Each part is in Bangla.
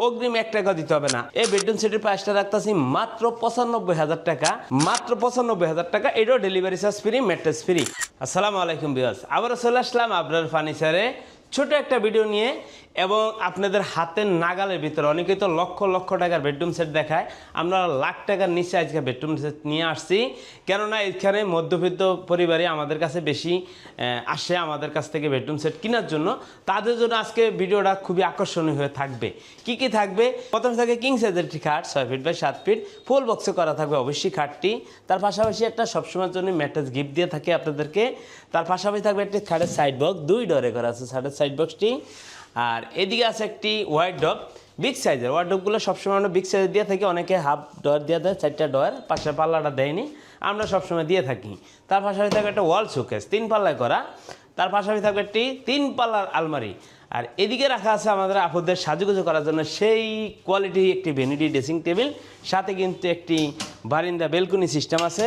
অগ্রিম 1 টাকা দিতে হবে না। এই বেডরুম সেটের প্রাইসটা রাখতেছি মাত্র 95,000 টাকা, মাত্র 95,000 টাকা। এটাও delivery charge free, mattress free. আসসালামু আলাইকুম ভিউয়ার্স, আবারও চলে আসলাম আপনার ফার্নিচারে ছোট একটা ভিডিও নিয়ে, এবং আপনাদের হাতের নাগালের ভিতরে অনেকেই তো লক্ষ লক্ষ টাকার বেডরুম সেট দেখায়, আমরা লাখ টাকার নিচে আজকে বেডরুম সেট নিয়ে আসছি। কেননা এখানে মধ্যবিত্ত পরিবারে আমাদের কাছে বেশি আসে আমাদের কাছ থেকে বেডরুম সেট কেনার জন্য। তাদের জন্য আজকে ভিডিওটা খুবই আকর্ষণীয় হয়ে থাকবে। কি কি থাকবে? প্রথমে থাকে কিং সাইজের একটি খাট 6 ফিট বাই 7 ফিট, ফুল বক্সে করা থাকবে অবশ্যই খাটটি। তার পাশাপাশি একটা সবসময়ের জন্য ম্যাট্রেস গিফট দিয়ে থাকে আপনাদেরকে। তার পাশাপাশি থাকবে একটি খাটের সাইড বক্স, 2 ডোরে করা আছে খাটের সাইড বক্সটি। আর এদিকে আছে একটি ওয়ার্ডরোব বিগ সাইজের। ওয়ার্ডরোবগুলো সবসময় আমরা বিগ সাইজের দিয়ে থাকি, অনেকে হাফ ডোর দিয়ে দেয়, 4টা ডোর, পাশে পাল্লাটা দেয়নি, আমরা সবসময় দিয়ে থাকি। তার পাশাপাশি থাকবে একটা ওয়াল শোকেস 3 পাল্লায় করা। তার পাশাপাশি থাকবে একটি 3 পাল্লার আলমারি। আর এদিকে রাখা আছে আমাদের আপুদের সাজুগুজু করার জন্য সেই কোয়ালিটি একটি ভ্যানিটি ড্রেসিং টেবিল, সাথে কিন্তু একটি বারিন্দা বেলকনি সিস্টেম আছে,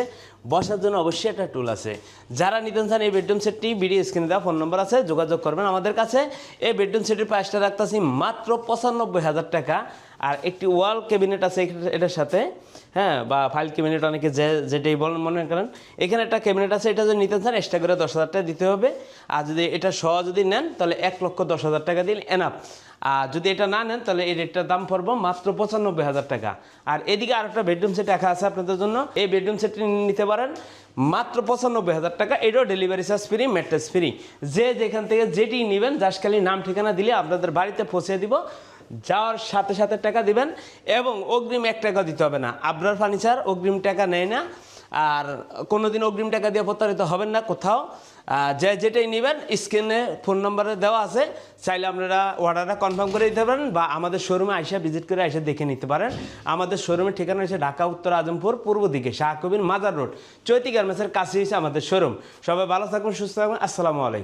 বসার জন্য অবশ্যই একটা টুল আছে। যারা নিতে চান এই বেডরুম সেটটি, ভিডিও স্ক্রিনে দেওয়া ফোন নম্বর আছে, যোগাযোগ করবেন আমাদের কাছে। এই বেডরুম সেটের প্রাইসটা রাখতেছি মাত্র 95,000 টাকা। আর একটি ওয়াল ক্যাবিনেট আছে এটার সাথে, হ্যাঁ, বা ফাইল ক্যাবিনেট অনেকে যেটাই বলেন মনে করেন। এখানে একটা ক্যাবিনেট আছে, এটা যদি নিতে চান এক্সট্রা করে 10,000 টাকা দিতে হবে। আর যদি এটা সহ যদি নেন তাহলে 1,10,000 টাকা দিন এনাফ। আর যদি এটা না নেন তাহলে এই রেটটার দাম পড়বো মাত্র 95,000 টাকা। আর এদিকে আর একটা বেডরুম সেট রাখা আছে আপনাদের জন্য, এই বেডরুম সেটটি নিতে পারেন মাত্র 95,000 টাকা। এটাও delivery charge free, mattress free. যে যেখান থেকে যেটি নেবেন জাস্ট খালি নাম ঠিকানা দিলে আপনাদের বাড়িতে পৌঁছে দিব, যাওয়ার সাথে সাথে টাকা দিবেন, এবং অগ্রিম 1 টাকা দিতে হবে না। আবরার ফার্নিচার অগ্রিম টাকা নেয় না, আর কোনোদিন অগ্রিম টাকা দিয়ে প্রতারিত হবেন না কোথাও। যেটাই নেবেন স্ক্রিনে ফোন নম্বরে দেওয়া আছে, চাইলে আপনারা অর্ডারটা কনফার্ম করে দিতে পারেন, বা আমাদের শোরুমে আইসা ভিজিট করে এসে দেখে নিতে পারেন। আমাদের শোরুমের ঠিকানা হচ্ছে ঢাকা উত্তর আজমপুর পূর্ব দিকে শাহ কবির মাজার রোড, চৈতি গার্মেন্টসের কাছে হচ্ছে আমাদের শোরুম। সবাই ভালো থাকবেন, সুস্থ থাকবেন। আসসালামু আলাইকুম।